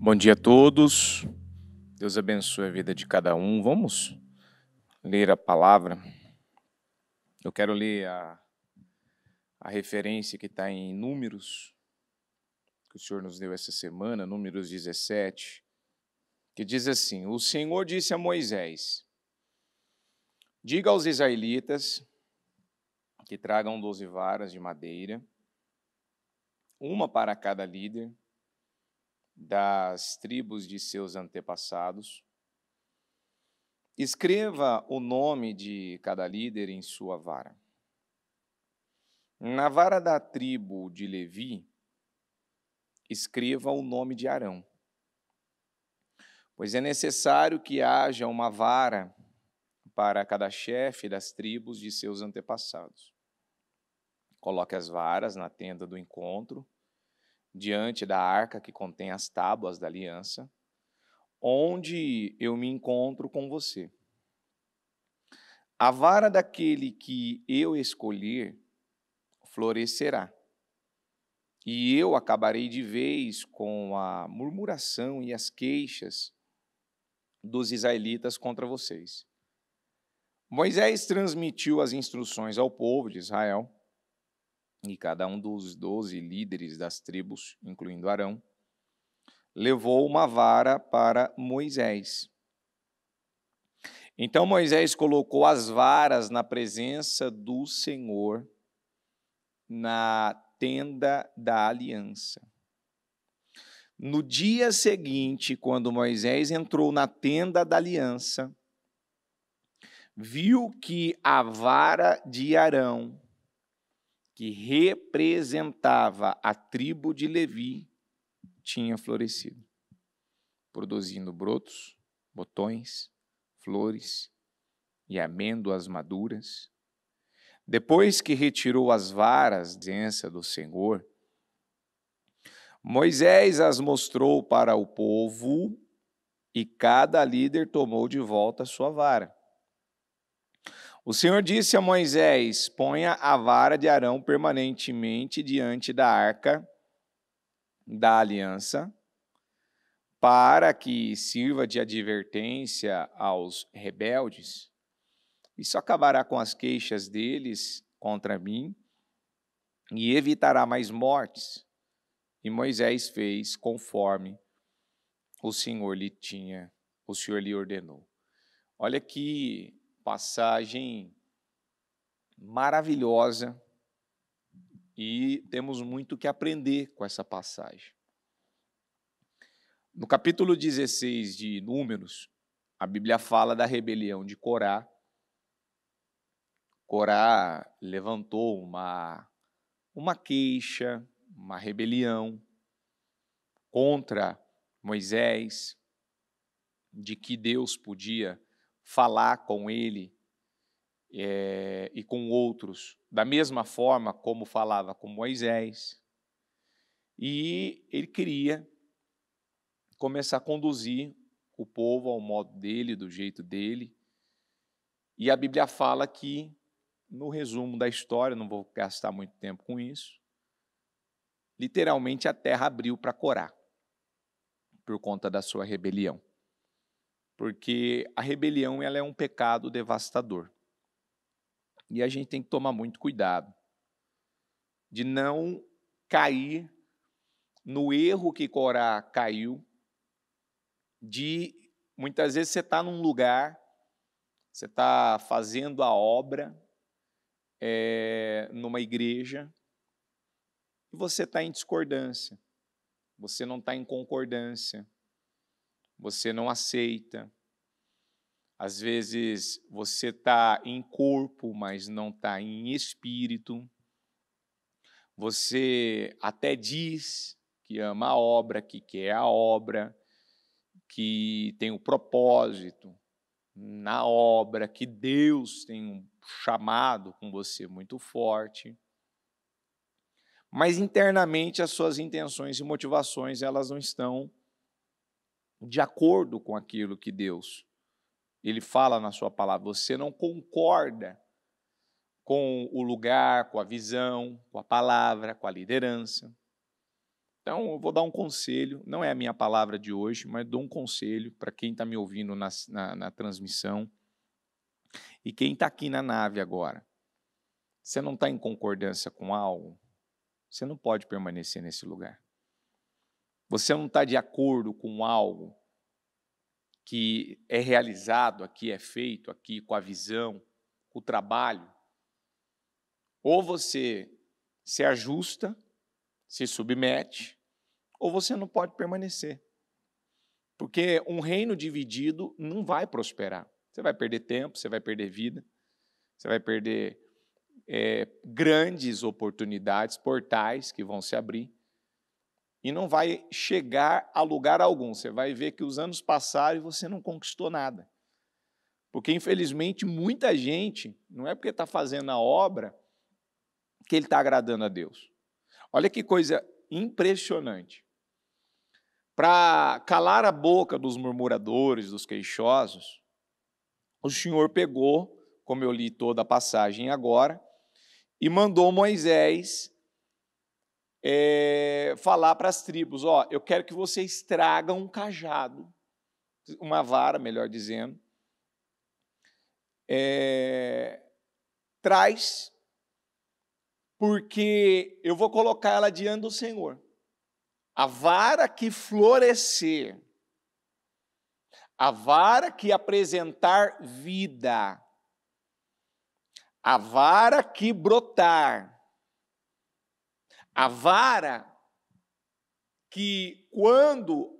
Bom dia a todos, Deus abençoe a vida de cada um. Vamos ler a palavra. Eu quero ler a referência que está em Números, que o Senhor nos deu essa semana, Números 17, que diz assim: O Senhor disse a Moisés: diga aos israelitas que tragam 12 varas de madeira, uma para cada líder das tribos de seus antepassados. Escreva o nome de cada líder em sua vara. Na vara da tribo de Levi, escreva o nome de Arão, pois é necessário que haja uma vara para cada chefe das tribos de seus antepassados. Coloque as varas na tenda do encontro, diante da arca que contém as tábuas da aliança, onde eu me encontro com você. A vara daquele que eu escolher florescerá, e eu acabarei de vez com a murmuração e as queixas dos israelitas contra vocês. Moisés transmitiu as instruções ao povo de Israel, e cada um dos 12 líderes das tribos, incluindo Arão, levou uma vara para Moisés. Então Moisés colocou as varas na presença do Senhor, na tenda da aliança. No dia seguinte, quando Moisés entrou na tenda da aliança, viu que a vara de Arão, que representava a tribo de Levi, tinha florescido, produzindo brotos, botões, flores e amêndoas maduras. Depois que retirou as varas da presença do Senhor, Moisés as mostrou para o povo e cada líder tomou de volta a sua vara. O Senhor disse a Moisés: ponha a vara de Arão permanentemente diante da arca da aliança, para que sirva de advertência aos rebeldes. Isso acabará com as queixas deles contra mim e evitará mais mortes. E Moisés fez conforme o Senhor lhe ordenou. Olha que passagem maravilhosa, e temos muito que aprender com essa passagem. No capítulo 16 de Números, a Bíblia fala da rebelião de Corá. Corá levantou uma queixa, uma rebelião contra Moisés, de que Deus podia falar com ele e com outros da mesma forma como falava com Moisés. E ele queria começar a conduzir o povo ao modo dele, do jeito dele. E a Bíblia fala que, no resumo da história, não vou gastar muito tempo com isso, literalmente a terra abriu para Corá, por conta da sua rebelião. Porque a rebelião ela é um pecado devastador. E a gente tem que tomar muito cuidado de não cair no erro que Corá caiu, de muitas vezes você está num lugar, você está fazendo a obra numa igreja, e você está em discordância, você não está em concordância, você não aceita. Às vezes você está em corpo, mas não está em espírito. Você até diz que ama a obra, que quer a obra, que tem o propósito na obra, que Deus tem um chamado com você muito forte. Mas internamente as suas intenções e motivações elas não estão de acordo com aquilo que Deus ele fala na sua palavra. Você não concorda com o lugar, com a visão, com a palavra, com a liderança. Então, eu vou dar um conselho, não é a minha palavra de hoje, mas dou um conselho para quem está me ouvindo na transmissão e quem está aqui na nave agora. Você não está em concordância com algo, você não pode permanecer nesse lugar. Você não está de acordo com algo que é realizado aqui, é feito aqui, com a visão, com o trabalho. Ou você se ajusta, se submete, ou você não pode permanecer. Porque um reino dividido não vai prosperar. Você vai perder tempo, você vai perder vida, você vai perder grandes oportunidades, portais que vão se abrir, e não vai chegar a lugar algum. Você vai ver que os anos passaram e você não conquistou nada. Porque, infelizmente, muita gente, não é porque está fazendo a obra que ele está agradando a Deus. Olha que coisa impressionante. Para calar a boca dos murmuradores, dos queixosos, o Senhor pegou, como eu li toda a passagem agora, e mandou Moisés falar para as tribos, eu quero que vocês tragam um cajado, uma vara, melhor dizendo, traz, porque eu vou colocar ela diante do Senhor. A vara que florescer, a vara que apresentar vida, a vara que brotar, a vara que, quando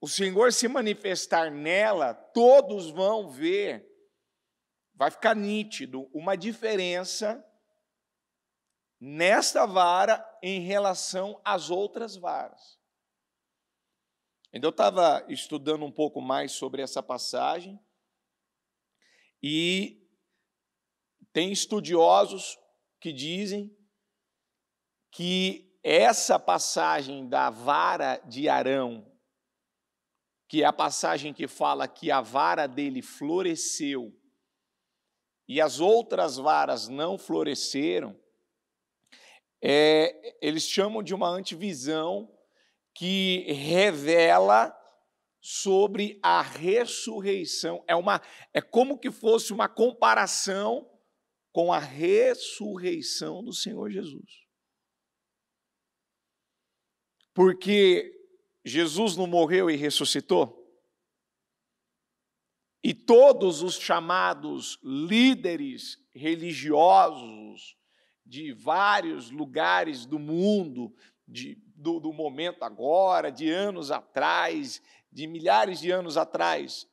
o Senhor se manifestar nela, todos vão ver, vai ficar nítido uma diferença nesta vara em relação às outras varas. Então, eu estava estudando um pouco mais sobre essa passagem e tem estudiosos que dizem que essa passagem da vara de Arão, que é a passagem que fala que a vara dele floresceu e as outras varas não floresceram, eles chamam de uma antivisão que revela sobre a ressurreição. É como que fosse uma comparação com a ressurreição do Senhor Jesus. Porque Jesus não morreu e ressuscitou? E todos os chamados líderes religiosos de vários lugares do mundo, do momento agora, de anos atrás, de milhares de anos atrás,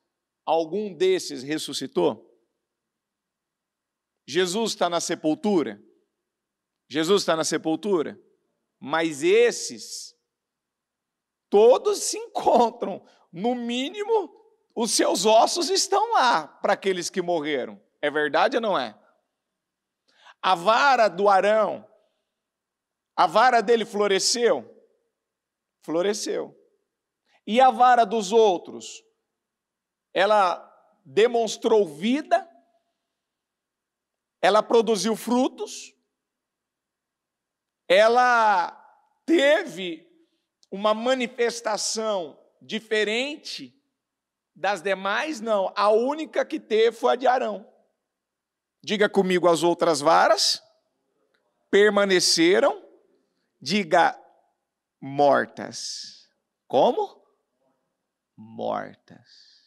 algum desses ressuscitou? Jesus está na sepultura? Jesus está na sepultura? Mas esses todos se encontram, no mínimo, os seus ossos estão lá para aqueles que morreram. É verdade ou não é? A vara do Arão, a vara dele floresceu? Floresceu. E a vara dos outros? Ela demonstrou vida? Ela produziu frutos? Ela teve uma manifestação diferente das demais? Não. A única que teve foi a de Arão. Diga comigo, as outras varas permaneceram, diga, mortas. Como? Mortas.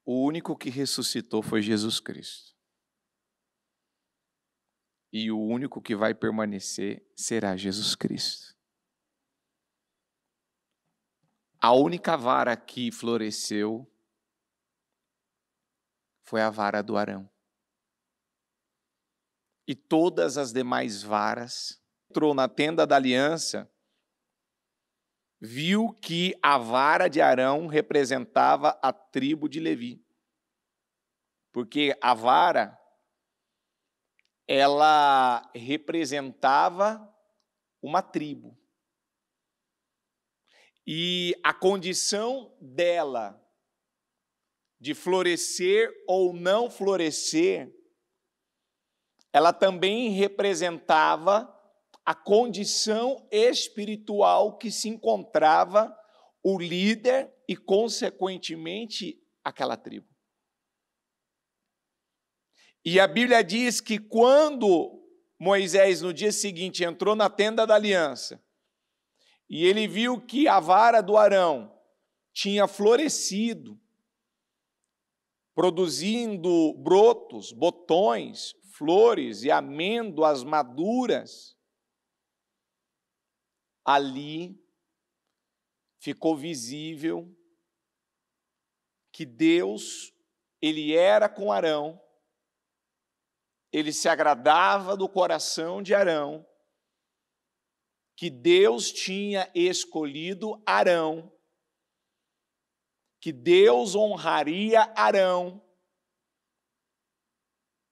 O único que ressuscitou foi Jesus Cristo. E o único que vai permanecer será Jesus Cristo. A única vara que floresceu foi a vara do Arão. E todas as demais varas, entrou na tenda da aliança, viu que a vara de Arão representava a tribo de Levi. Porque a vara, ela representava uma tribo. E a condição dela de florescer ou não florescer ela também representava a condição espiritual que se encontrava o líder e, consequentemente, aquela tribo. E a Bíblia diz que quando Moisés, no dia seguinte, entrou na tenda da aliança, e ele viu que a vara do Arão tinha florescido, produzindo brotos, botões, flores e amêndoas maduras, ali ficou visível que Deus, ele era com Arão, ele se agradava do coração de Arão, que Deus tinha escolhido Arão, que Deus honraria Arão,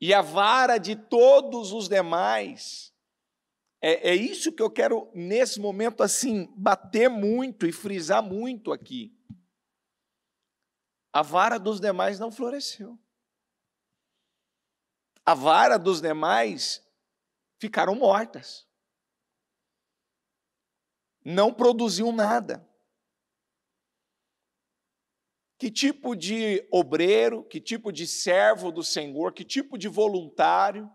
e a vara de todos os demais. É isso que eu quero, nesse momento, assim, bater muito e frisar muito aqui. A vara dos demais não floresceu. A vara dos demais ficaram mortas. Não produziu nada. Que tipo de obreiro, que tipo de servo do Senhor, que tipo de voluntário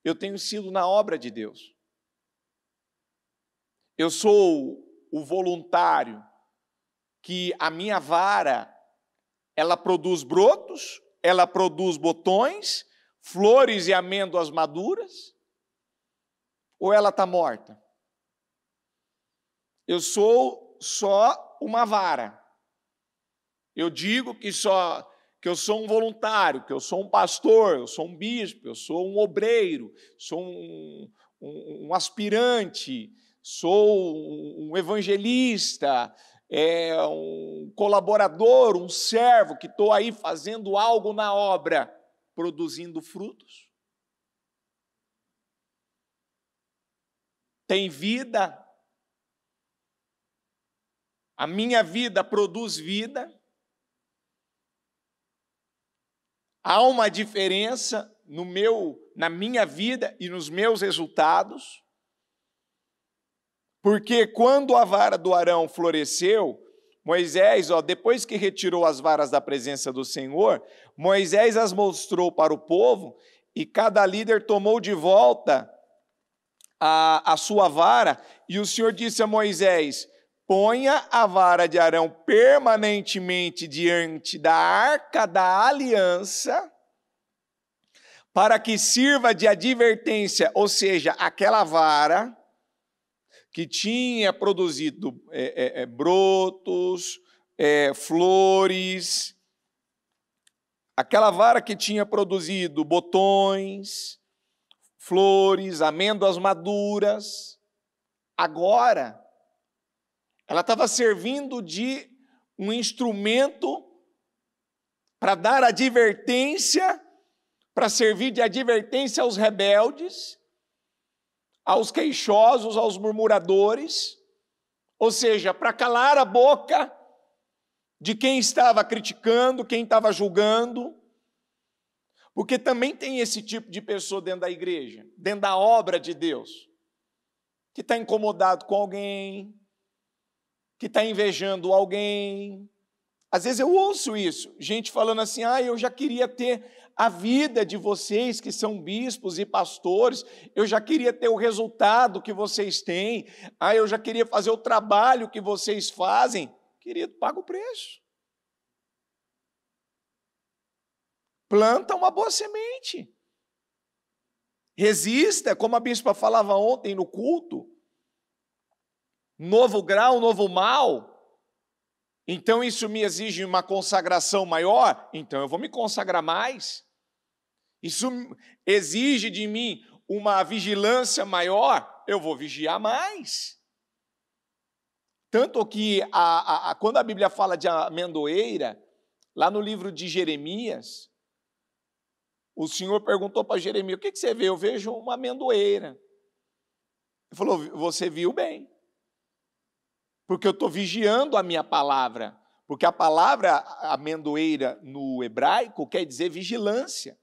eu tenho sido na obra de Deus? Eu sou o voluntário que a minha vara, ela produz brotos, ela produz botões, flores e amêndoas maduras, ou ela está morta? Eu sou só uma vara. Eu digo que eu sou um voluntário, que eu sou um pastor, eu sou um bispo, eu sou um obreiro, sou um aspirante, sou um evangelista, um colaborador, um servo, que estou aí fazendo algo na obra, produzindo frutos. Tem vida. A minha vida produz vida. Há uma diferença na minha vida e nos meus resultados, porque quando a vara do Arão floresceu, Moisés, depois que retirou as varas da presença do Senhor, Moisés as mostrou para o povo e cada líder tomou de volta a sua vara, e o Senhor disse a Moisés: ponha a vara de Arão permanentemente diante da arca da aliança, para que sirva de advertência, ou seja, aquela vara que tinha produzido brotos, flores, aquela vara que tinha produzido botões, flores, amêndoas maduras, agora ela estava servindo de um instrumento para dar advertência, para servir de advertência aos rebeldes, aos queixosos, aos murmuradores, ou seja, para calar a boca de quem estava criticando, quem estava julgando, porque também tem esse tipo de pessoa dentro da igreja, dentro da obra de Deus, que está incomodado com alguém, que está invejando alguém. Às vezes eu ouço isso, gente falando assim: eu já queria ter a vida de vocês que são bispos e pastores, eu já queria ter o resultado que vocês têm, eu já queria fazer o trabalho que vocês fazem. Querido, paga o preço. Planta uma boa semente. Resista, como a bispa falava ontem no culto, novo grau, novo mal. Então isso me exige uma consagração maior, então eu vou me consagrar mais. Isso exige de mim uma vigilância maior, eu vou vigiar mais. Tanto que quando a Bíblia fala de amendoeira, lá no livro de Jeremias, o Senhor perguntou para Jeremias: o que você vê? Eu vejo uma amendoeira. Ele falou: você viu bem. Porque eu estou vigiando a minha palavra. Porque a palavra amendoeira no hebraico quer dizer vigilância.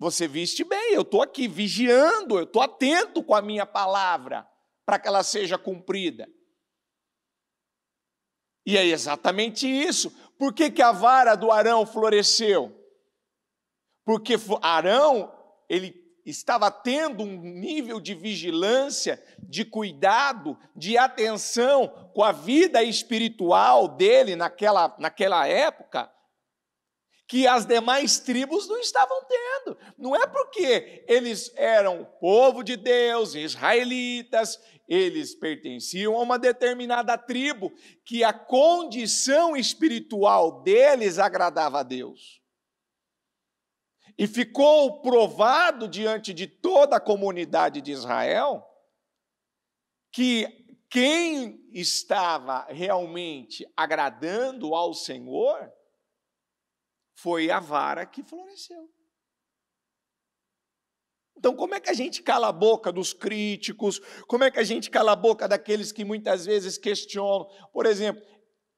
Você viste bem, eu estou aqui vigiando, eu estou atento com a minha palavra, para que ela seja cumprida. E é exatamente isso. Por que a vara do Arão floresceu? Porque Arão, ele estava tendo um nível de vigilância, de cuidado, de atenção com a vida espiritual dele naquela época, que as demais tribos não estavam tendo. Não é porque eles eram povo de Deus, israelitas, eles pertenciam a uma determinada tribo, que a condição espiritual deles agradava a Deus. E ficou provado diante de toda a comunidade de Israel que quem estava realmente agradando ao Senhor foi a vara que floresceu. Então, como é que a gente cala a boca dos críticos? Como é que a gente cala a boca daqueles que muitas vezes questionam? Por exemplo,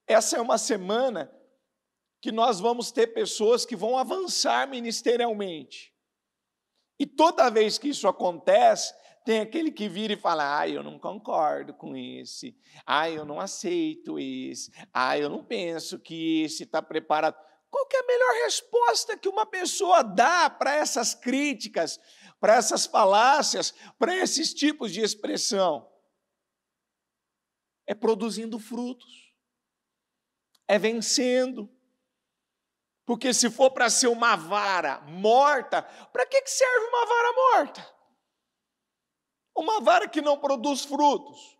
essa é uma semana que nós vamos ter pessoas que vão avançar ministerialmente. E toda vez que isso acontece, tem aquele que vira e fala: eu não concordo com esse, eu não aceito esse, eu não penso que esse está preparado. Qual que é a melhor resposta que uma pessoa dá para essas críticas, para essas falácias, para esses tipos de expressão? É produzindo frutos, é vencendo. Porque se for para ser uma vara morta, para que serve uma vara morta? Uma vara que não produz frutos.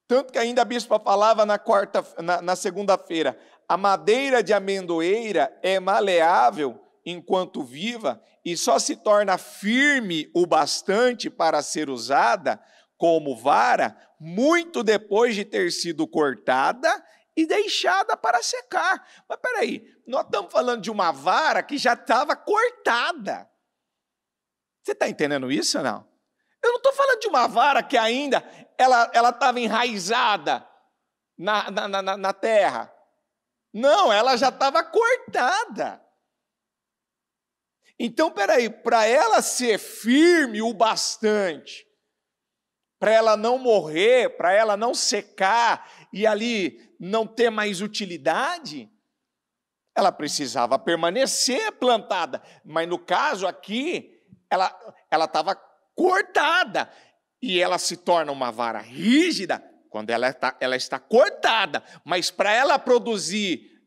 Tanto que ainda a bispa falava na segunda-feira: a madeira de amendoeira é maleável enquanto viva e só se torna firme o bastante para ser usada como vara muito depois de ter sido cortada e deixada para secar. Mas peraí, nós estamos falando de uma vara que já estava cortada. Você está entendendo isso ou não? Eu não estou falando de uma vara que ainda ela estava enraizada na terra. Não, ela já estava cortada. Então, peraí, para ela ser firme o bastante, para ela não morrer, para ela não secar e ali não ter mais utilidade, ela precisava permanecer plantada. Mas no caso aqui, ela estava cortada e ela se torna uma vara rígida quando ela está cortada. Mas para ela produzir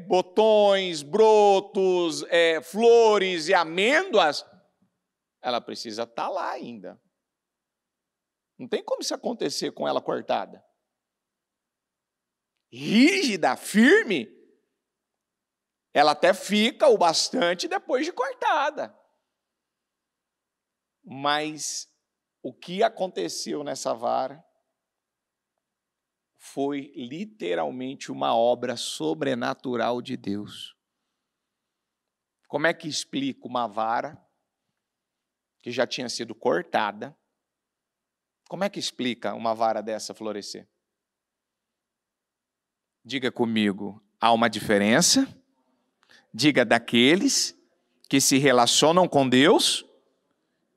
botões, brotos, flores e amêndoas, ela precisa estar lá ainda. Não tem como isso acontecer com ela cortada. Rígida, firme, ela até fica o bastante depois de cortada. Mas o que aconteceu nessa vara foi literalmente uma obra sobrenatural de Deus. Como é que explica uma vara que já tinha sido cortada? Como é que explica uma vara dessa florescer? Diga comigo, há uma diferença? Diga daqueles que se relacionam com Deus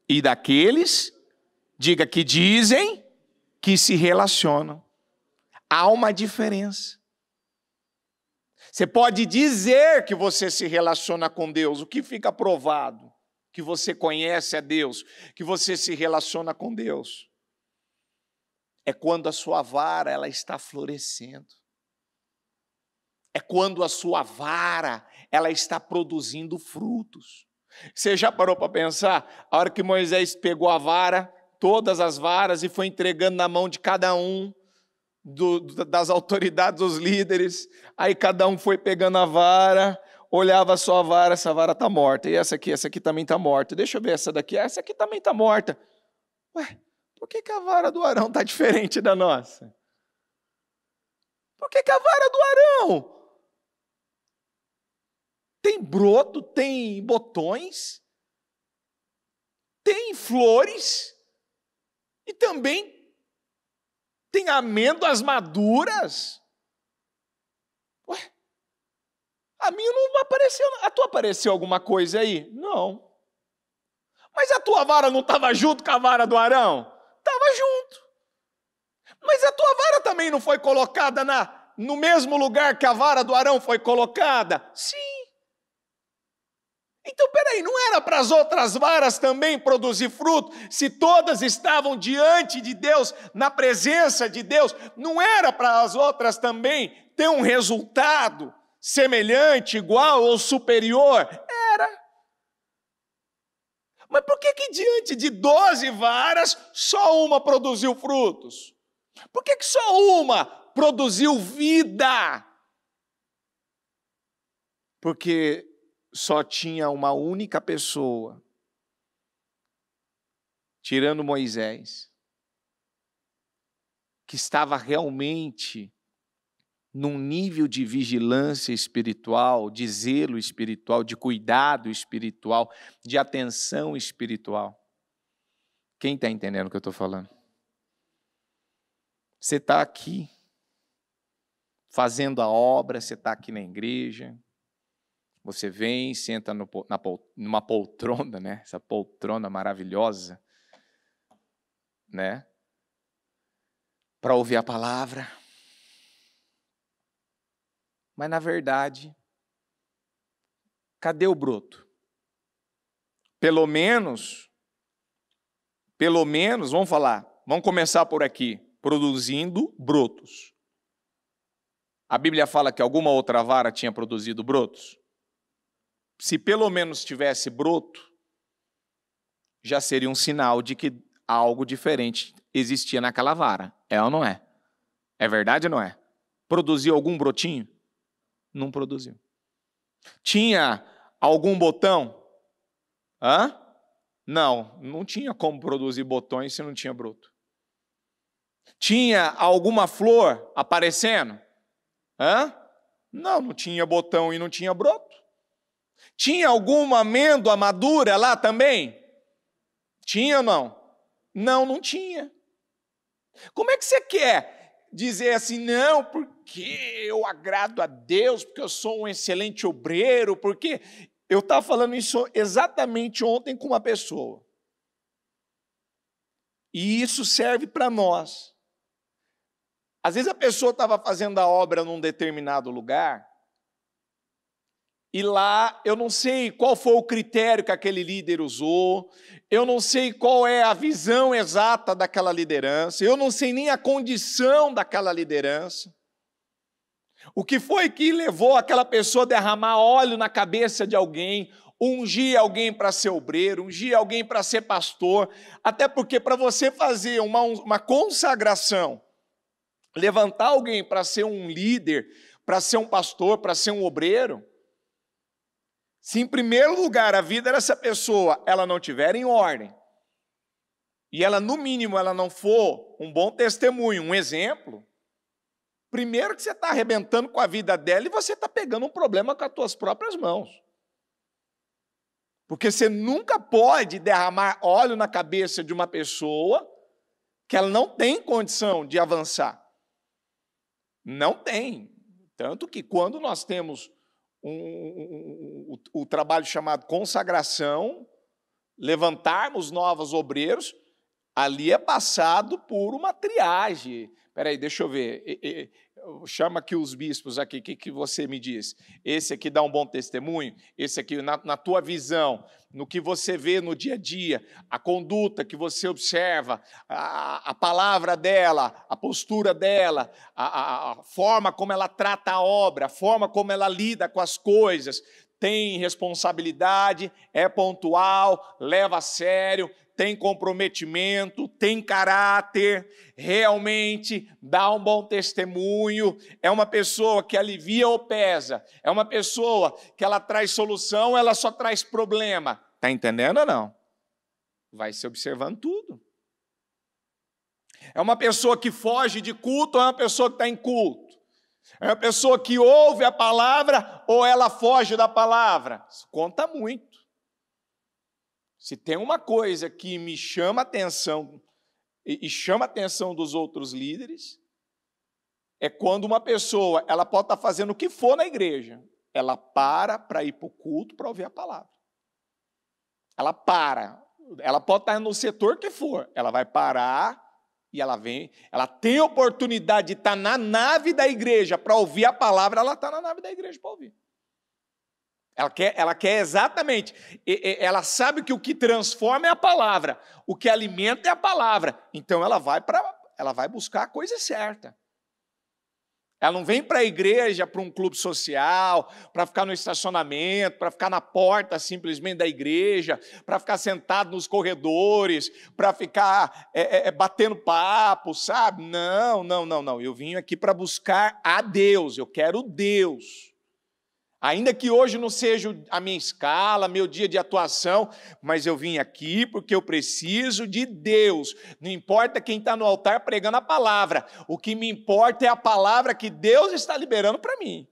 e daqueles, diga que dizem que se relacionam. Há uma diferença. Você pode dizer que você se relaciona com Deus, o que fica provado? Que você conhece a Deus, que você se relaciona com Deus. É quando a sua vara ela está florescendo. É quando a sua vara ela está produzindo frutos. Você já parou para pensar? A hora que Moisés pegou a vara, todas as varas, e foi entregando na mão de cada um, das autoridades, dos líderes, aí cada um foi pegando a vara, olhava a sua vara, essa vara está morta, e essa aqui também está morta, deixa eu ver essa daqui, essa aqui também está morta. Ué, por que a vara do Arão está diferente da nossa? Por que a vara do Arão tem broto, tem botões, tem flores e também tem amêndoas maduras? Ué, A minha não apareceu. A tua apareceu alguma coisa aí? Não. Mas a tua vara não estava junto com a vara do Arão? Estava junto. Mas a tua vara também não foi colocada no mesmo lugar que a vara do Arão foi colocada? Sim. Então, peraí, não era para as outras varas também produzir fruto? Se todas estavam diante de Deus, na presença de Deus, não era para as outras também ter um resultado semelhante, igual ou superior? Era. Mas por que diante de 12 varas, só uma produziu frutos? Por que só uma produziu vida? Porque só tinha uma única pessoa, tirando Moisés, que estava realmente num nível de vigilância espiritual, de zelo espiritual, de cuidado espiritual, de atenção espiritual. Quem está entendendo o que eu estou falando? Você está aqui, fazendo a obra, você está aqui na igreja, você vem, senta numa poltrona, né? Essa poltrona maravilhosa, né? Para ouvir a palavra. Mas, na verdade, cadê o broto? Pelo menos, vamos falar, vamos começar por aqui, produzindo brotos. A Bíblia fala que alguma outra vara tinha produzido brotos? Se pelo menos tivesse broto, já seria um sinal de que algo diferente existia naquela vara. É ou não é? É verdade ou não é? Produziu algum brotinho? Não produziu. Tinha algum botão? Não tinha como produzir botões se não tinha broto. Tinha alguma flor aparecendo? Não tinha botão e não tinha broto. Tinha alguma amêndoa madura lá também? Tinha ou não? Não tinha. Como é que você quer dizer assim, não, porque eu agrado a Deus, porque eu sou um excelente obreiro, porque eu estava falando isso exatamente ontem com uma pessoa. E isso serve para nós. Às vezes a pessoa estava fazendo a obra num determinado lugar, e lá eu não sei qual foi o critério que aquele líder usou, eu não sei qual é a visão exata daquela liderança, eu não sei nem a condição daquela liderança. O que foi que levou aquela pessoa a derramar óleo na cabeça de alguém, ungir alguém para ser obreiro, ungir alguém para ser pastor, até porque para você fazer uma consagração, levantar alguém para ser um líder, para ser um pastor, para ser um obreiro, se em primeiro lugar a vida dessa pessoa ela não tiver em ordem, e ela no mínimo ela não for um bom testemunho, um exemplo, primeiro que você está arrebentando com a vida dela e você está pegando um problema com as tuas próprias mãos. Porque você nunca pode derramar óleo na cabeça de uma pessoa que ela não tem condição de avançar. Não tem. Tanto que quando nós temos o trabalho chamado consagração, levantarmos novos obreiros, ali é passado por uma triagem. Espera aí, deixa eu ver. Chama aqui os bispos aqui, o que você me diz? Esse aqui dá um bom testemunho? Esse aqui, na tua visão, no que você vê no dia a dia, a conduta que você observa, a palavra dela, a postura dela, a forma como ela trata a obra, a forma como ela lida com as coisas, tem responsabilidade, é pontual, leva a sério, tem comprometimento, tem caráter, realmente dá um bom testemunho, é uma pessoa que alivia ou pesa, é uma pessoa que ela traz solução, ela só traz problema. Está entendendo ou não? Vai se observando tudo. É uma pessoa que foge de culto ou é uma pessoa que está em culto? É uma pessoa que ouve a palavra ou ela foge da palavra? Isso conta muito. Se tem uma coisa que me chama a atenção e chama a atenção dos outros líderes, é quando uma pessoa, ela pode estar fazendo o que for na igreja, ela para ir para o culto para ouvir a palavra. Ela para. Ela pode estar no setor que for, ela vai parar e ela vem, ela tem oportunidade de estar na nave da igreja para ouvir a palavra, ela está na nave da igreja para ouvir. Ela quer exatamente, ela sabe que o que transforma é a palavra, o que alimenta é a palavra, então ela vai buscar a coisa certa. Ela não vem para a igreja, para um clube social, para ficar no estacionamento, para ficar na porta simplesmente da igreja, para ficar sentado nos corredores, para ficar batendo papo, sabe? Não. Eu vim aqui para buscar a Deus, eu quero Deus. Ainda que hoje não seja a minha escala, meu dia de atuação, mas eu vim aqui porque eu preciso de Deus. Não importa quem está no altar pregando a palavra, o que me importa é a palavra que Deus está liberando para mim.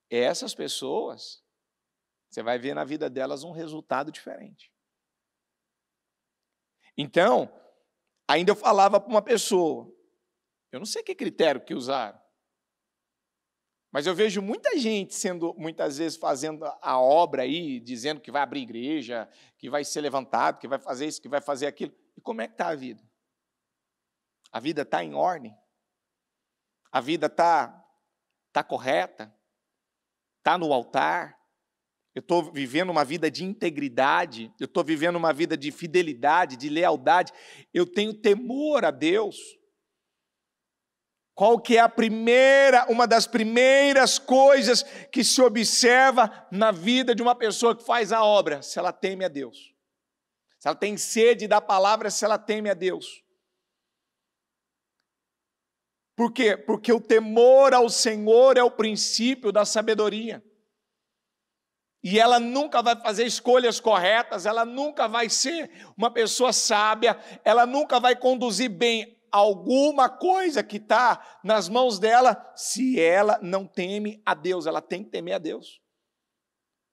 Essas pessoas, você vai ver na vida delas um resultado diferente. Então, ainda eu falava para uma pessoa, eu não sei que critério que usaram, mas eu vejo muita gente muitas vezes, fazendo a obra aí, dizendo que vai abrir igreja, que vai ser levantado, que vai fazer isso, que vai fazer aquilo. E como é que está a vida? A vida está em ordem? A vida está correta? Está no altar? Eu estou vivendo uma vida de integridade? Eu estou vivendo uma vida de fidelidade, de lealdade? Eu tenho temor a Deus? Qual que é uma das primeiras coisas que se observa na vida de uma pessoa que faz a obra? Se ela teme a Deus. Se ela tem sede da palavra, se ela teme a Deus. Por quê? Porque o temor ao Senhor é o princípio da sabedoria. E ela nunca vai fazer escolhas corretas, ela nunca vai ser uma pessoa sábia, ela nunca vai conduzir bem alguma coisa que está nas mãos dela, se ela não teme a Deus. Ela tem que temer a Deus.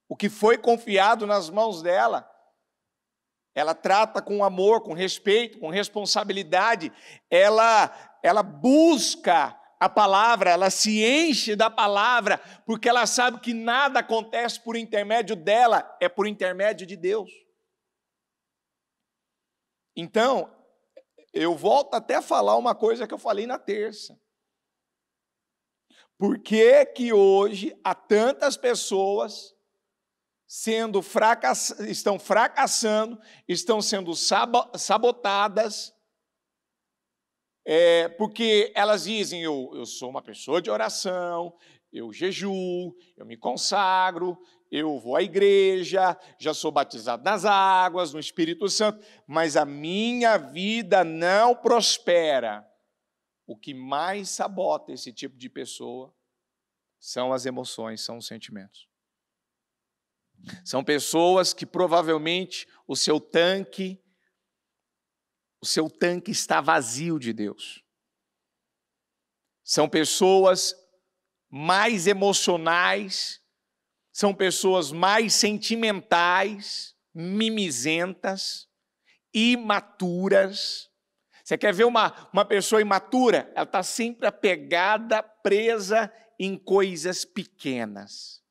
O que foi confiado nas mãos dela, ela trata com amor, com respeito, com responsabilidade. Ela busca a palavra, ela se enche da palavra, porque ela sabe que nada acontece por intermédio dela, é por intermédio de Deus. Então, eu volto até a falar uma coisa que eu falei na terça. Por que que hoje há tantas pessoas estão fracassando, estão sendo sabotadas, porque elas dizem, eu sou uma pessoa de oração, eu jejuo, eu me consagro, eu vou à igreja, já sou batizado nas águas, no Espírito Santo, mas a minha vida não prospera. O que mais sabota esse tipo de pessoa são as emoções, são os sentimentos. São pessoas que provavelmente o seu tanque está vazio de Deus. São pessoas mais emocionais, são pessoas mais sentimentais, mimizentas, imaturas. Você quer ver uma pessoa imatura? Ela está sempre apegada, presa em coisas pequenas.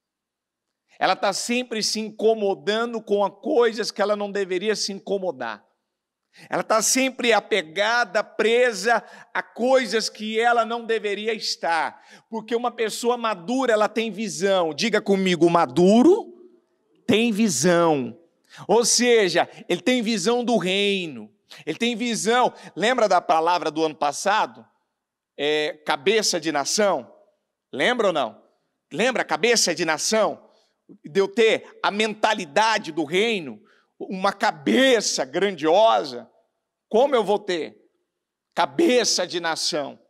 Ela está sempre se incomodando com coisas que ela não deveria se incomodar. Ela está sempre apegada, presa a coisas que ela não deveria estar. Porque uma pessoa madura, ela tem visão. Diga comigo, maduro tem visão. Ou seja, ele tem visão do reino. Ele tem visão. Lembra da palavra do ano passado? Cabeça de nação. Lembra ou não? Lembra, cabeça de nação? De eu ter a mentalidade do reino, uma cabeça grandiosa. Como eu vou ter? Cabeça de nação.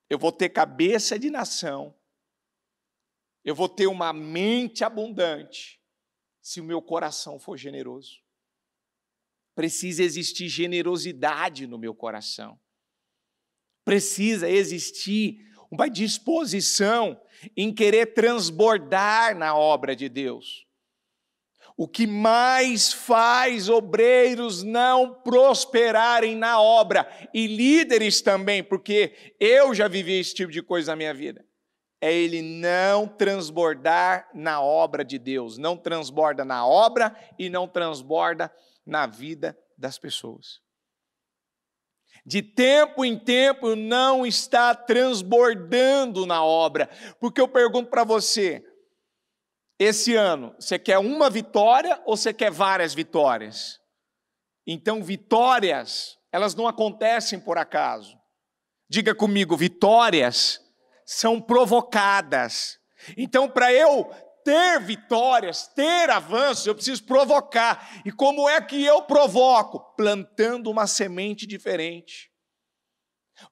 Eu vou ter cabeça de nação. Eu vou ter uma mente abundante, se o meu coração for generoso. Precisa existir generosidade no meu coração. Precisa existir uma disposição em querer transbordar na obra de Deus. O que mais faz obreiros não prosperarem na obra, e líderes também, porque eu já vivi esse tipo de coisa na minha vida. é ele não transbordar na obra de Deus. Não transborda na obra e não transborda na vida das pessoas. De tempo em tempo não está transbordando na obra. Porque eu pergunto para você, esse ano, você quer uma vitória ou você quer várias vitórias? Então, vitórias, elas não acontecem por acaso. Diga comigo, vitórias são provocadas. Então, para eu ter vitórias, ter avanços, eu preciso provocar. E como é que eu provoco? Plantando uma semente diferente.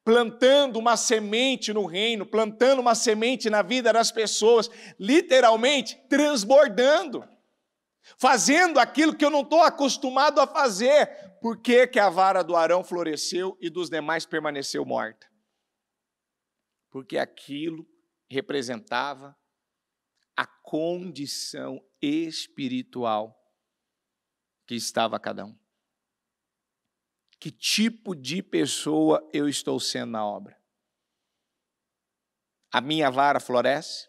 Plantando uma semente no reino, plantando uma semente na vida das pessoas, literalmente transbordando. Fazendo aquilo que eu não estou acostumado a fazer. Por que que a vara do Arão floresceu e dos demais permaneceu morta? Porque aquilo representava a condição espiritual que estava cada um. Que tipo de pessoa eu estou sendo na obra? A minha vara floresce?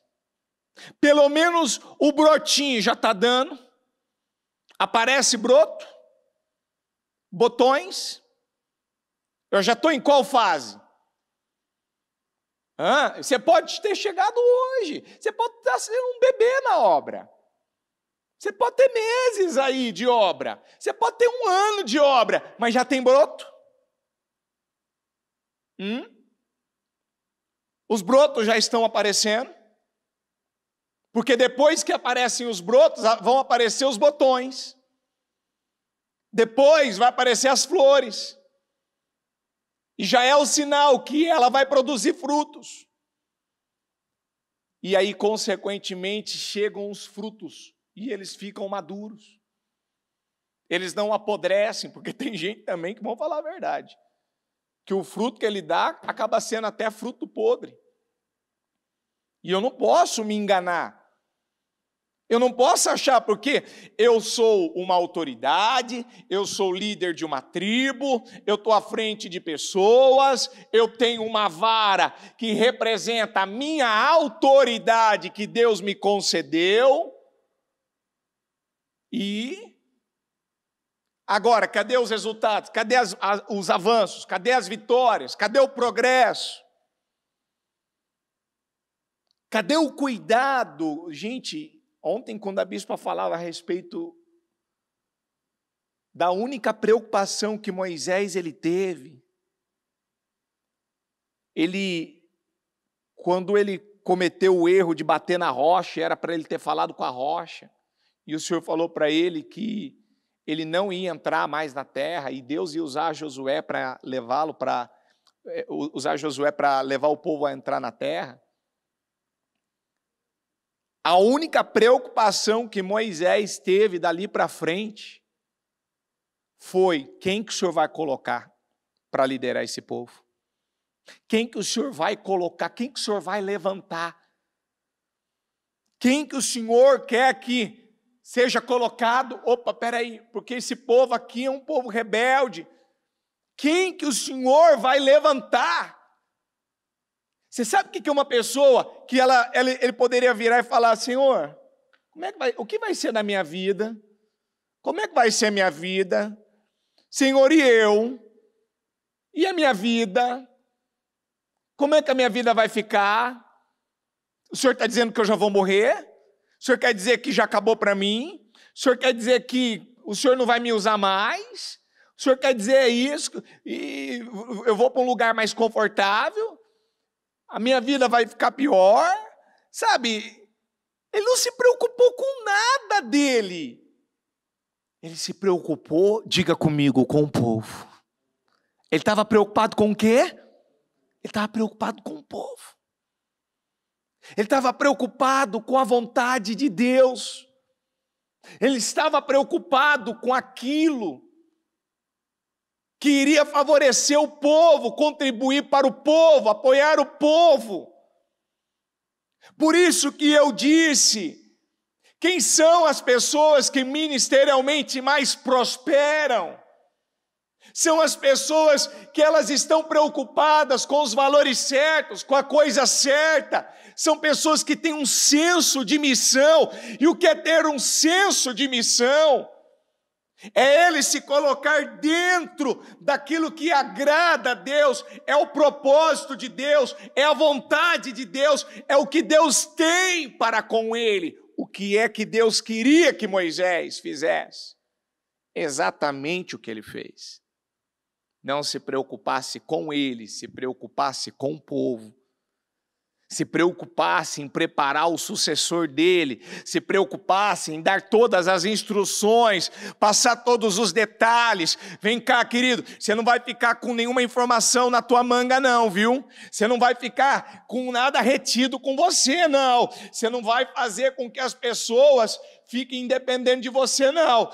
Pelo menos o brotinho já está dando. Aparece broto, botões. Eu já estou em qual fase? Você pode ter chegado hoje. Você pode estar sendo um bebê na obra. Você pode ter meses aí de obra. Você pode ter um ano de obra, mas já tem broto? Os brotos já estão aparecendo. Porque depois que aparecem os brotos, vão aparecer os botões. Depois vai aparecer as flores. E já é o sinal que ela vai produzir frutos. E aí, consequentemente, chegam os frutos. E eles ficam maduros. Eles não apodrecem, porque tem gente também que vão falar a verdade. Que o fruto que ele dá acaba sendo até fruto podre. E eu não posso me enganar. Eu não posso achar porque eu sou uma autoridade, eu sou líder de uma tribo, eu estou à frente de pessoas, eu tenho uma vara que representa a minha autoridade que Deus me concedeu. E agora, cadê os resultados? Cadê os avanços? Cadê as vitórias? Cadê o progresso? Cadê o cuidado? Gente, ontem, quando a bispa falava a respeito da única preocupação que Moisés teve, quando ele cometeu o erro de bater na rocha, era para ele ter falado com a rocha, e o Senhor falou para ele que ele não ia entrar mais na terra, e Deus ia usar Josué para levar o povo a entrar na terra. A única preocupação que Moisés teve dali para frente foi quem que o Senhor vai colocar para liderar esse povo? Quem que o Senhor vai colocar? Quem que o Senhor vai levantar? Quem que o Senhor quer que seja colocado? Opa, peraí, porque esse povo aqui é um povo rebelde. Quem que o Senhor vai levantar? Você sabe o que é uma pessoa que ele poderia virar e falar: Senhor, o que vai ser da minha vida? Como é que vai ser a minha vida? Senhor, e eu? E a minha vida? Como é que a minha vida vai ficar? O Senhor está dizendo que eu já vou morrer? O Senhor quer dizer que já acabou para mim? O Senhor quer dizer que o Senhor não vai me usar mais? O Senhor quer dizer isso? E eu vou para um lugar mais confortável? A minha vida vai ficar pior? Sabe, ele não se preocupou com nada dele. Ele se preocupou, diga comigo, com o povo. Ele estava preocupado com o quê? Ele estava preocupado com o povo. Ele estava preocupado com a vontade de Deus. Ele estava preocupado com aquilo que iria favorecer o povo, contribuir para o povo, apoiar o povo. Por isso que eu disse, quem são as pessoas que ministerialmente mais prosperam? São as pessoas que elas estão preocupadas com os valores certos, com a coisa certa. São pessoas que têm um senso de missão. E o que é ter um senso de missão? É ele se colocar dentro daquilo que agrada a Deus, é o propósito de Deus, é a vontade de Deus, é o que Deus tem para com ele. O que é que Deus queria que Moisés fizesse? Exatamente o que ele fez. Não se preocupasse com ele, se preocupasse com o povo. Se preocupasse em preparar o sucessor dele, se preocupasse em dar todas as instruções, passar todos os detalhes. Vem cá, querido, você não vai ficar com nenhuma informação na tua manga não, viu? Você não vai ficar com nada retido com você, não. Você não vai fazer com que as pessoas fiquem independentes de você, não.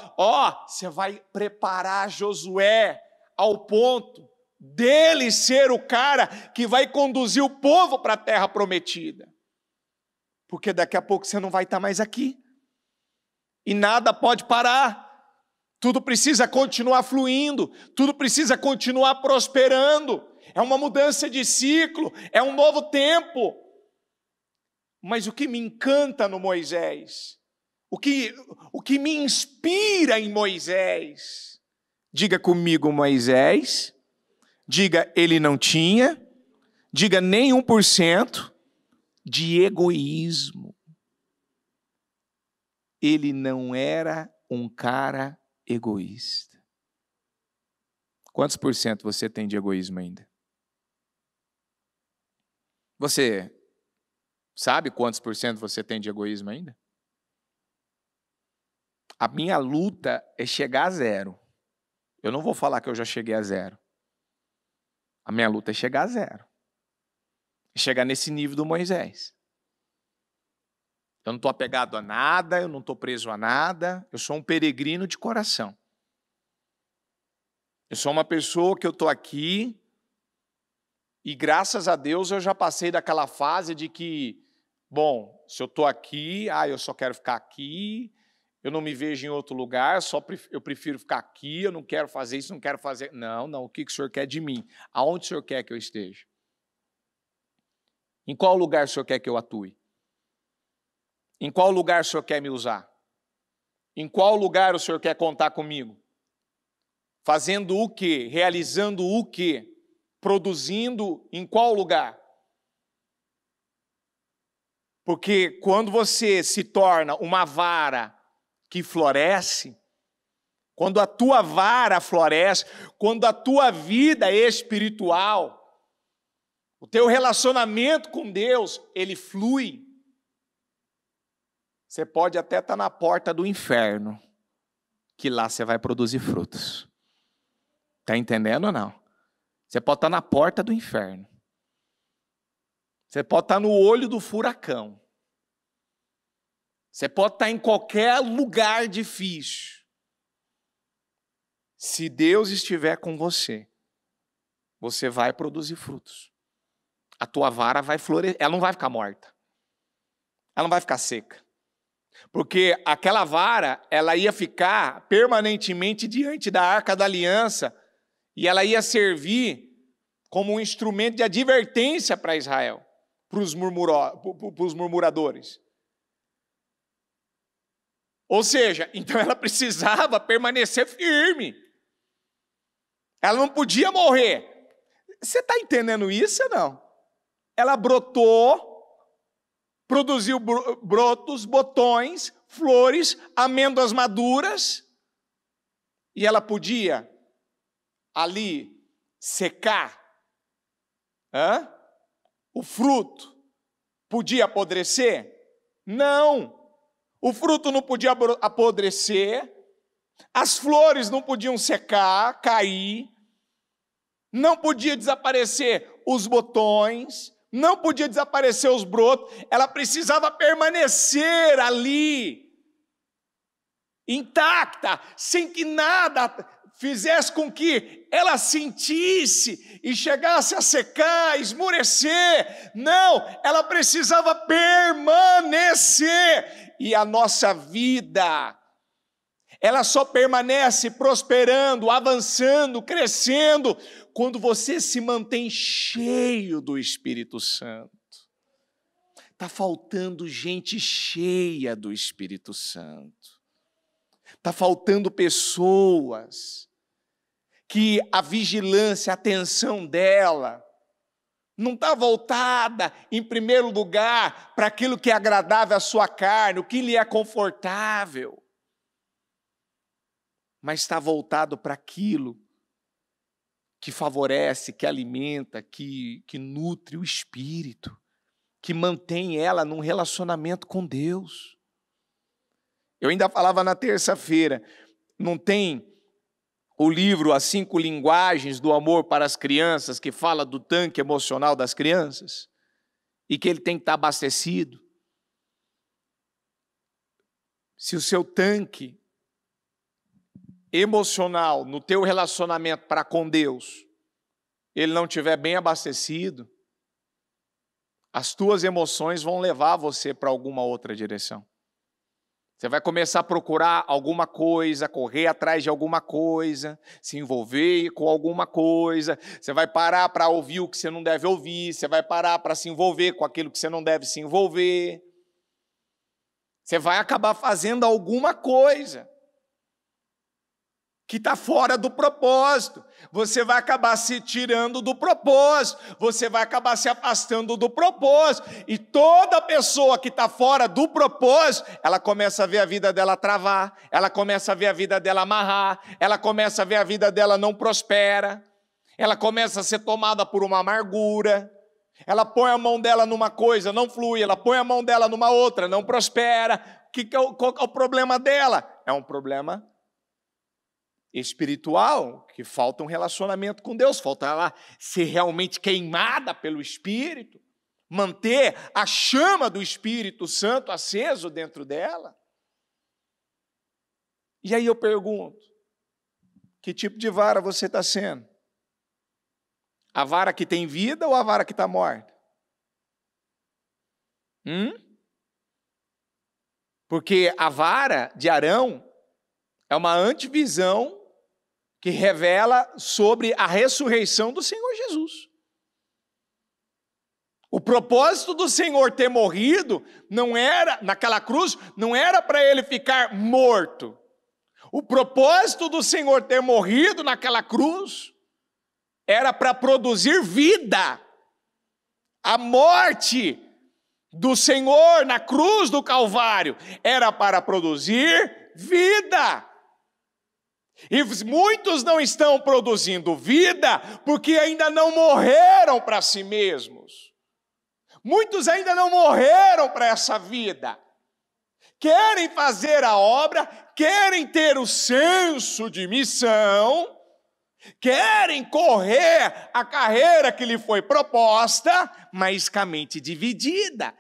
Você vai preparar Josué ao ponto dele ser o cara que vai conduzir o povo para a terra prometida. Porque daqui a pouco você não vai estar mais aqui. E nada pode parar. Tudo precisa continuar fluindo. Tudo precisa continuar prosperando. É uma mudança de ciclo. É um novo tempo. Mas o que me encanta no Moisés, o que me inspira em Moisés, diga comigo, Moisés. Diga, ele não tinha, diga nem 1% de egoísmo. Ele não era um cara egoísta. Quantos por cento você tem de egoísmo ainda? Você sabe quantos por cento você tem de egoísmo ainda? A minha luta é chegar a 0. Eu não vou falar que eu já cheguei a 0. A minha luta é chegar a 0. É chegar nesse nível do Moisés. Eu não estou apegado a nada, eu não estou preso a nada, eu sou um peregrino de coração. Eu sou uma pessoa que eu estou aqui e graças a Deus eu já passei daquela fase de que, bom, se eu estou aqui, eu só quero ficar aqui, eu não me vejo em outro lugar, eu prefiro ficar aqui, eu não quero fazer isso, não quero fazer... Não, o que o Senhor quer de mim? Aonde o Senhor quer que eu esteja? Em qual lugar o Senhor quer que eu atue? Em qual lugar o Senhor quer me usar? Em qual lugar o Senhor quer contar comigo? Fazendo o quê? Realizando o quê? Produzindo em qual lugar? Porque quando você se torna uma vara que floresce, quando a tua vara floresce, quando a tua vida é espiritual, o teu relacionamento com Deus, ele flui. Você pode até estar na porta do inferno, que lá você vai produzir frutos. Está entendendo ou não? Você pode estar na porta do inferno. Você pode estar no olho do furacão. Você pode estar em qualquer lugar difícil. Se Deus estiver com você, você vai produzir frutos. A tua vara vai florescer, ela não vai ficar morta. Ela não vai ficar seca. Porque aquela vara, ela ia ficar permanentemente diante da Arca da Aliança e ela ia servir como um instrumento de advertência para Israel, para os murmuradores. Ou seja, então ela precisava permanecer firme. Ela não podia morrer. Você está entendendo isso ou não? Ela brotou, produziu brotos, botões, flores, amêndoas maduras, e ela podia ali secar. O fruto podia apodrecer? Não. O fruto não podia apodrecer, as flores não podiam secar, cair, não podia desaparecer os botões, não podia desaparecer os brotos, ela precisava permanecer ali, intacta, sem que nada fizesse com que ela sentisse e chegasse a secar, esmorecer. Não, ela precisava permanecer. E a nossa vida ela só permanece prosperando, avançando, crescendo, quando você se mantém cheio do Espírito Santo. Está faltando gente cheia do Espírito Santo. Está faltando pessoas que a vigilância, a atenção dela não está voltada, em primeiro lugar, para aquilo que é agradável à sua carne, o que lhe é confortável, mas está voltado para aquilo que favorece, que alimenta, que nutre o espírito, que mantém ela num relacionamento com Deus. Eu ainda falava na terça-feira, não tem o livro As 5 Linguagens do Amor para as Crianças, que fala do tanque emocional das crianças, e que ele tem que estar abastecido. Se o seu tanque emocional no teu relacionamento para com Deus, ele não estiver bem abastecido, as tuas emoções vão levar você para alguma outra direção. Você vai começar a procurar alguma coisa, correr atrás de alguma coisa, se envolver com alguma coisa. Você vai parar para ouvir o que você não deve ouvir. Você vai parar para se envolver com aquilo que você não deve se envolver. Você vai acabar fazendo alguma coisa que está fora do propósito. Você vai acabar se tirando do propósito. Você vai acabar se afastando do propósito. E toda pessoa que está fora do propósito, ela começa a ver a vida dela travar, ela começa a ver a vida dela amarrar, ela começa a ver a vida dela não prospera, ela começa a ser tomada por uma amargura, ela põe a mão dela numa coisa, não flui, ela põe a mão dela numa outra, não prospera. Qual é o problema dela? É um problema espiritual, que falta um relacionamento com Deus, falta ela ser realmente queimada pelo Espírito, manter a chama do Espírito Santo aceso dentro dela. E aí eu pergunto, que tipo de vara você está sendo? A vara que tem vida ou a vara que está morta? Porque a vara de Arão é uma antivisão que revela sobre a ressurreição do Senhor Jesus. O propósito do Senhor ter morrido não era, naquela cruz, não era para ele ficar morto. O propósito do Senhor ter morrido naquela cruz era para produzir vida. A morte do Senhor na cruz do Calvário era para produzir vida. E muitos não estão produzindo vida porque ainda não morreram para si mesmos. Muitos ainda não morreram para essa vida. Querem fazer a obra, querem ter o senso de missão, querem correr a carreira que lhe foi proposta, mas com a mente divididinho.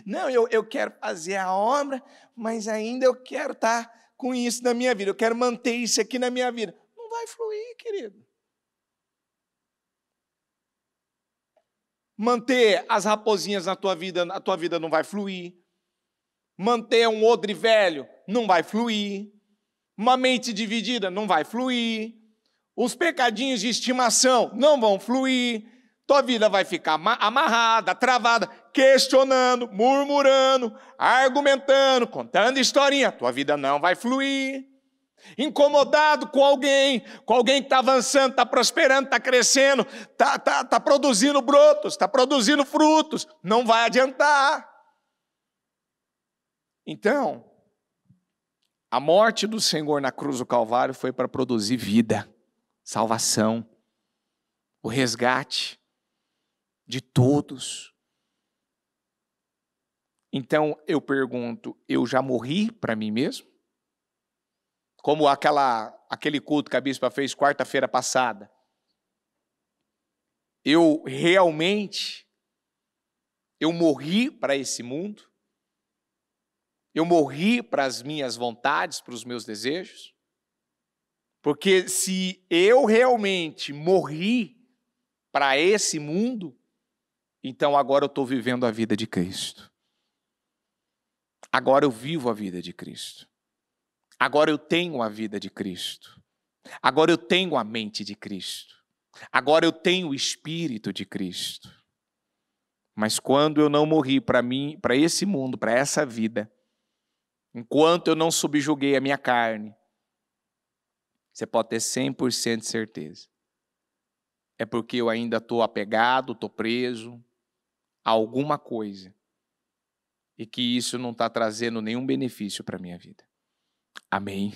Não, eu quero fazer a obra, mas ainda eu quero estar com isso na minha vida, eu quero manter isso aqui na minha vida. Não vai fluir, querido. Manter as raposinhas na tua vida, a tua vida não vai fluir. Manter um odre velho não vai fluir. Uma mente dividida não vai fluir. Os pecadinhos de estimação não vão fluir. Tua vida vai ficar amarrada, travada, questionando, murmurando, argumentando, contando historinha. Tua vida não vai fluir. Incomodado com alguém que está avançando, está prosperando, está crescendo, está produzindo brotos, está produzindo frutos. Não vai adiantar. Então, a morte do Senhor na cruz do Calvário foi para produzir vida, salvação, o resgate de todos. Então eu pergunto, eu já morri para mim mesmo? Como aquele culto que a bispa fez quarta-feira passada. Eu morri para esse mundo? Eu morri para as minhas vontades, para os meus desejos? Porque se eu realmente morri para esse mundo, então agora eu estou vivendo a vida de Cristo. Agora eu vivo a vida de Cristo. Agora eu tenho a vida de Cristo. Agora eu tenho a mente de Cristo. Agora eu tenho o Espírito de Cristo. Mas quando eu não morri para mim, para esse mundo, para essa vida, enquanto eu não subjuguei a minha carne, você pode ter 100% de certeza. É porque eu ainda estou apegado, estou preso a alguma coisa. E que isso não está trazendo nenhum benefício para a minha vida. Amém?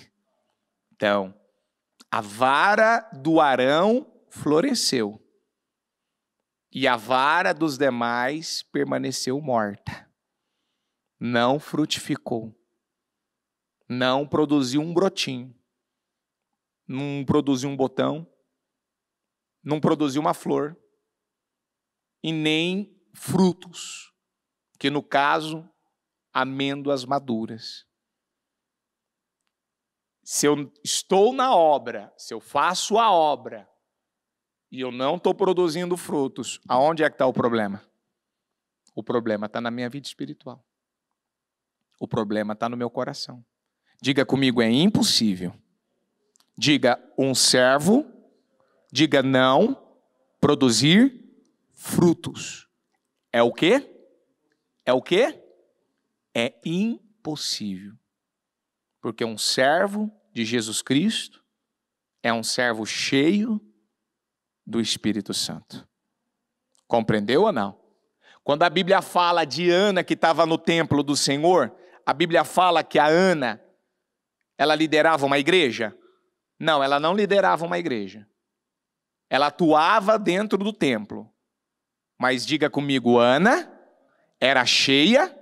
Então, a vara do Arão floresceu. E a vara dos demais permaneceu morta. Não frutificou. Não produziu um brotinho. Não produziu um botão. Não produziu uma flor. E nem frutos. Que no caso, amêndoas maduras. Se eu estou na obra, se eu faço a obra, e eu não estou produzindo frutos, aonde é que está o problema? O problema está na minha vida espiritual. O problema está no meu coração. Diga comigo, é impossível. Diga um servo, diga não, produzir frutos. É o quê? É o quê? É impossível. Porque um servo de Jesus Cristo é um servo cheio do Espírito Santo. Compreendeu ou não? Quando a Bíblia fala de Ana que estava no templo do Senhor, a Bíblia fala que a Ana, ela liderava uma igreja? Não, ela não liderava uma igreja. Ela atuava dentro do templo. Mas diga comigo, Ana era cheia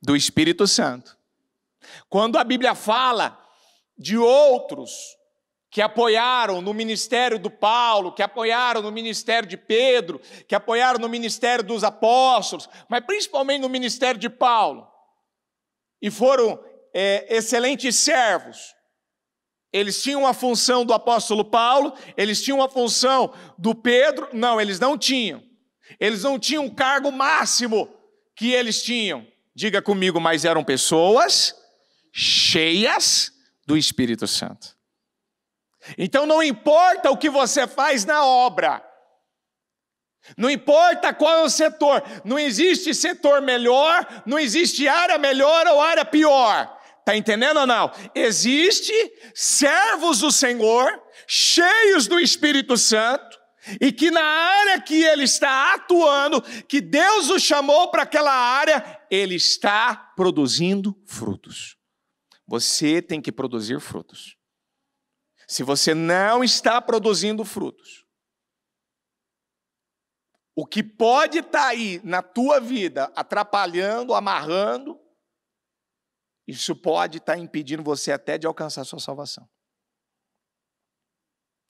do Espírito Santo. Quando a Bíblia fala de outros que apoiaram no ministério do Paulo, que apoiaram no ministério de Pedro, que apoiaram no ministério dos apóstolos, mas principalmente no ministério de Paulo, e foram excelentes servos. Eles tinham a função do apóstolo Paulo, eles tinham a função do Pedro, não, eles não tinham. Eles não tinham o cargo máximo que eles tinham. Diga comigo, mas eram pessoas cheias do Espírito Santo. Então não importa o que você faz na obra, não importa qual é o setor, não existe setor melhor, não existe área melhor ou área pior, está entendendo ou não? Existe servos do Senhor, cheios do Espírito Santo, e que na área que ele está atuando, que Deus o chamou para aquela área, ele está produzindo frutos. Você tem que produzir frutos. Se você não está produzindo frutos, o que pode estar aí na tua vida, atrapalhando, amarrando, isso pode estar impedindo você até de alcançar a sua salvação.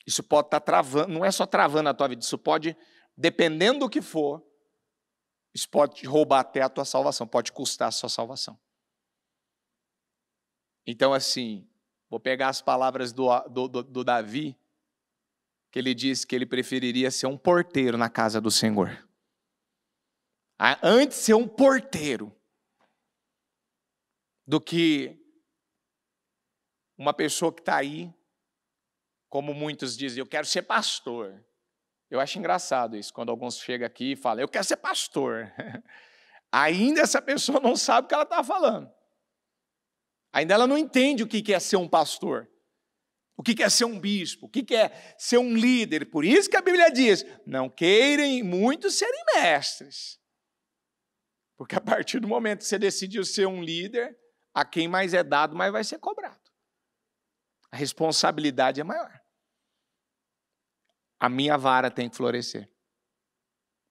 Isso pode estar travando, não é só travando a tua vida, isso pode, dependendo do que for, isso pode te roubar até a tua salvação, pode custar a sua salvação. Então, assim, vou pegar as palavras do Davi, que ele disse que ele preferiria ser um porteiro na casa do Senhor. Antes de ser um porteiro, do que uma pessoa que está aí, como muitos dizem, eu quero ser pastor. Eu acho engraçado isso, quando alguns chegam aqui e falam, eu quero ser pastor. Ainda essa pessoa não sabe o que ela está falando. Ainda ela não entende o que é ser um pastor, o que é ser um bispo, o que é ser um líder. Por isso que a Bíblia diz, não queirem muitos serem mestres. Porque a partir do momento que você decidiu ser um líder, a quem mais é dado, mais vai ser cobrado. A responsabilidade é maior. A minha vara tem que florescer.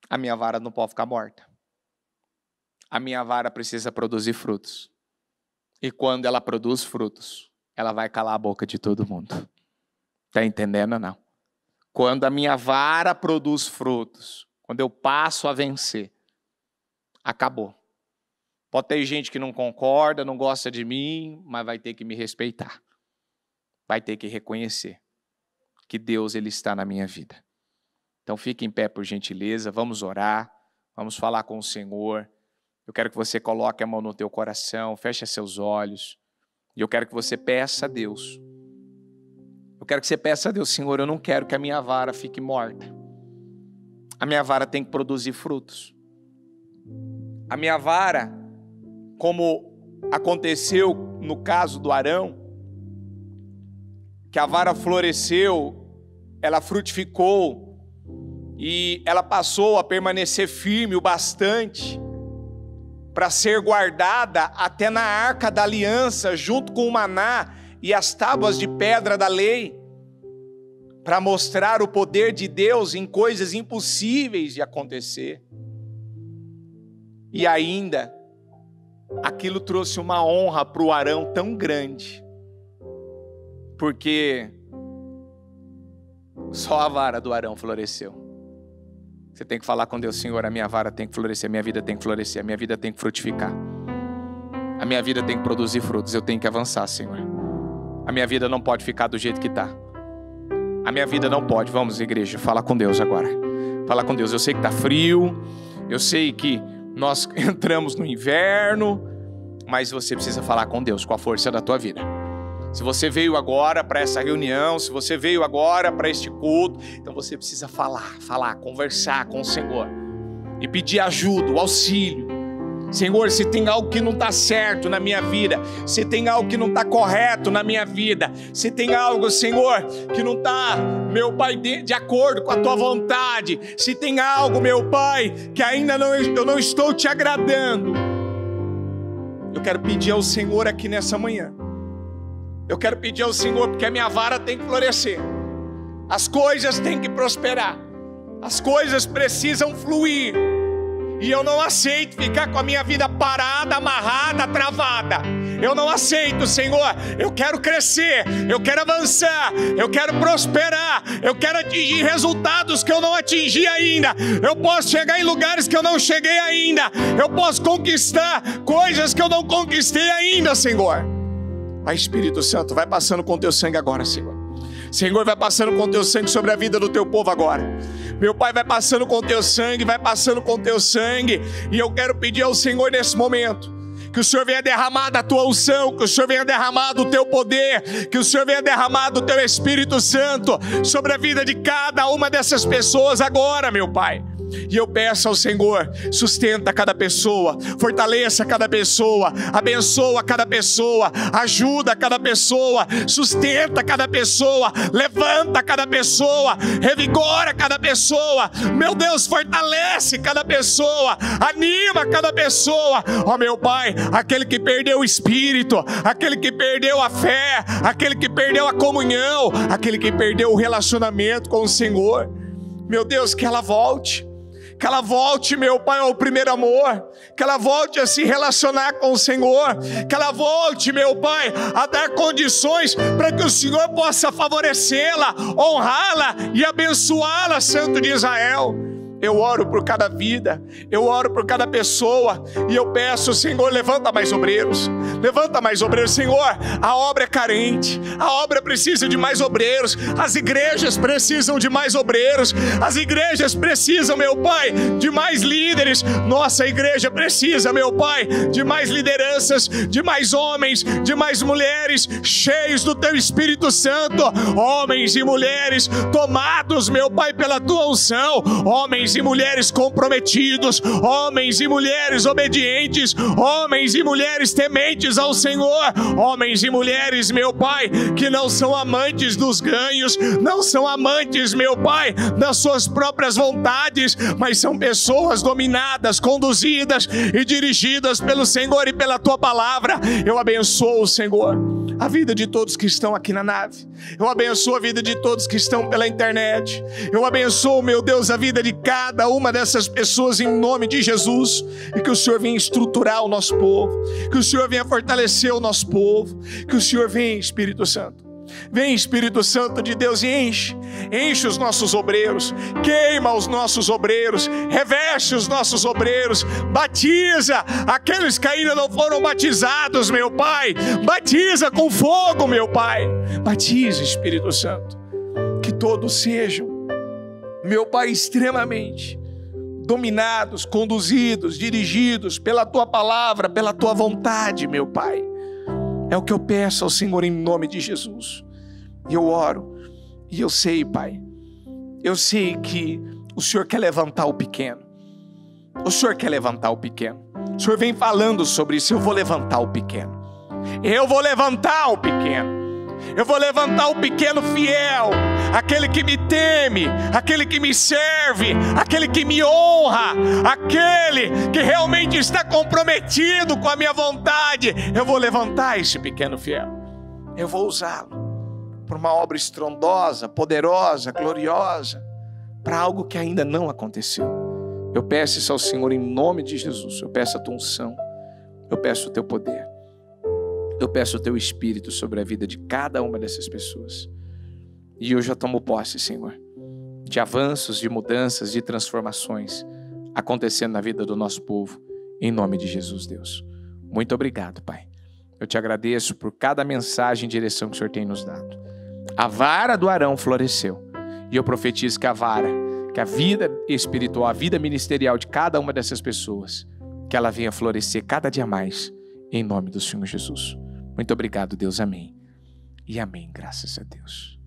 A minha vara não pode ficar morta. A minha vara precisa produzir frutos. E quando ela produz frutos, ela vai calar a boca de todo mundo. Está entendendo ou não? Quando a minha vara produz frutos, quando eu passo a vencer, acabou. Pode ter gente que não concorda, não gosta de mim, mas vai ter que me respeitar. Vai ter que reconhecer que Deus ele está na minha vida. Então fique em pé por gentileza, vamos orar, vamos falar com o Senhor. Eu quero que você coloque a mão no teu coração, feche seus olhos. E eu quero que você peça a Deus. Eu quero que você peça a Deus: Senhor, eu não quero que a minha vara fique morta. A minha vara tem que produzir frutos. A minha vara, como aconteceu no caso do Arão, que a vara floresceu, ela frutificou e ela passou a permanecer firme o bastante para ser guardada até na arca da aliança, junto com o maná e as tábuas de pedra da lei, para mostrar o poder de Deus em coisas impossíveis de acontecer. E ainda, aquilo trouxe uma honra para o Arão tão grande, porque só a vara do Arão floresceu. Você tem que falar com Deus: Senhor, a minha vara tem que florescer, a minha vida tem que florescer, a minha vida tem que frutificar, a minha vida tem que produzir frutos, eu tenho que avançar, Senhor. A minha vida não pode ficar do jeito que está. A minha vida não pode. Vamos, igreja, fala com Deus agora. Fala com Deus. Eu sei que está frio, eu sei que nós entramos no inverno, mas você precisa falar com Deus, com a força da tua vida. Se você veio agora para essa reunião, se você veio agora para este culto, então você precisa falar, conversar com o Senhor e pedir ajuda, o auxílio. Senhor, se tem algo que não está certo na minha vida, se tem algo que não está correto na minha vida, se tem algo, Senhor, que não está, meu Pai, de acordo com a tua vontade, se tem algo, meu Pai, que ainda eu não estou te agradando, eu quero pedir ao Senhor aqui nessa manhã. Eu quero pedir ao Senhor, porque a minha vara tem que florescer, as coisas têm que prosperar, as coisas precisam fluir, e eu não aceito ficar com a minha vida parada, amarrada, travada. Eu não aceito, Senhor. Eu quero crescer, eu quero avançar, eu quero prosperar, eu quero atingir resultados que eu não atingi ainda. Eu posso chegar em lugares que eu não cheguei ainda. Eu posso conquistar coisas que eu não conquistei ainda, Senhor. Pai, Espírito Santo, vai passando com teu sangue agora, Senhor. Senhor, vai passando com teu sangue sobre a vida do teu povo agora. Meu Pai, vai passando com teu sangue, vai passando com teu sangue. E eu quero pedir ao Senhor nesse momento, que o Senhor venha derramar da tua unção, que o Senhor venha derramar do teu poder, que o Senhor venha derramar do teu Espírito Santo sobre a vida de cada uma dessas pessoas agora, meu Pai. E eu peço ao Senhor: sustenta cada pessoa, fortaleça cada pessoa, abençoa cada pessoa, ajuda cada pessoa, sustenta cada pessoa, levanta cada pessoa, revigora cada pessoa, meu Deus, fortalece cada pessoa, anima cada pessoa. Ó meu Pai, aquele que perdeu o espírito, aquele que perdeu a fé, aquele que perdeu a comunhão, aquele que perdeu o relacionamento com o Senhor, meu Deus, que ela volte, meu Pai, ao primeiro amor, que ela volte a se relacionar com o Senhor, que ela volte, meu Pai, a dar condições para que o Senhor possa favorecê-la, honrá-la e abençoá-la, Santo de Israel. Eu oro por cada vida, eu oro por cada pessoa, e eu peço, Senhor, levanta mais obreiros, Senhor. A obra é carente, a obra precisa de mais obreiros, as igrejas precisam de mais obreiros, as igrejas precisam, meu Pai, de mais líderes. Nossa igreja precisa, meu Pai, de mais lideranças, de mais homens, de mais mulheres cheios do teu Espírito Santo, homens e mulheres tomados, meu Pai, pela tua unção, homens e mulheres comprometidos, homens e mulheres obedientes, homens e mulheres tementes ao Senhor, homens e mulheres, meu Pai, que não são amantes dos ganhos, não são amantes, meu Pai, das suas próprias vontades, mas são pessoas dominadas, conduzidas e dirigidas pelo Senhor e pela tua palavra. Eu abençoo, Senhor, a vida de todos que estão aqui na nave, eu abençoo a vida de todos que estão pela internet, eu abençoo, meu Deus, a vida de cada uma dessas pessoas em nome de Jesus, e que o Senhor venha estruturar o nosso povo, que o Senhor venha fortalecer o nosso povo, que o Senhor venha, Espírito Santo. Vem, Espírito Santo de Deus, e enche os nossos obreiros, queima os nossos obreiros, reveste os nossos obreiros, batiza aqueles que ainda não foram batizados, meu Pai, batiza com fogo, meu Pai, batiza, Espírito Santo, que todos sejam, meu Pai, extremamente dominados, conduzidos, dirigidos pela tua palavra, pela tua vontade, meu Pai. É o que eu peço ao Senhor em nome de Jesus. E eu oro. E eu sei, Pai, eu sei que o Senhor quer levantar o pequeno. O Senhor quer levantar o pequeno. O Senhor vem falando sobre isso. Eu vou levantar o pequeno. Eu vou levantar o pequeno. Eu vou levantar o pequeno fiel, aquele que me teme, aquele que me serve, aquele que me honra, aquele que realmente está comprometido com a minha vontade. Eu vou levantar esse pequeno fiel. Eu vou usá-lo para uma obra estrondosa, poderosa, gloriosa, para algo que ainda não aconteceu. Eu peço isso ao Senhor em nome de Jesus. Eu peço a tua unção, eu peço o teu poder. Eu peço o teu Espírito sobre a vida de cada uma dessas pessoas. E eu já tomo posse, Senhor, de avanços, de mudanças, de transformações acontecendo na vida do nosso povo, em nome de Jesus, Deus. Muito obrigado, Pai. Eu te agradeço por cada mensagem e direção que o Senhor tem nos dado. A vara do Arão floresceu. E eu profetizo que a vara, que a vida espiritual, a vida ministerial de cada uma dessas pessoas, que ela venha florescer cada dia mais, em nome do Senhor Jesus. Muito obrigado, Deus. Amém. E amém. Graças a Deus.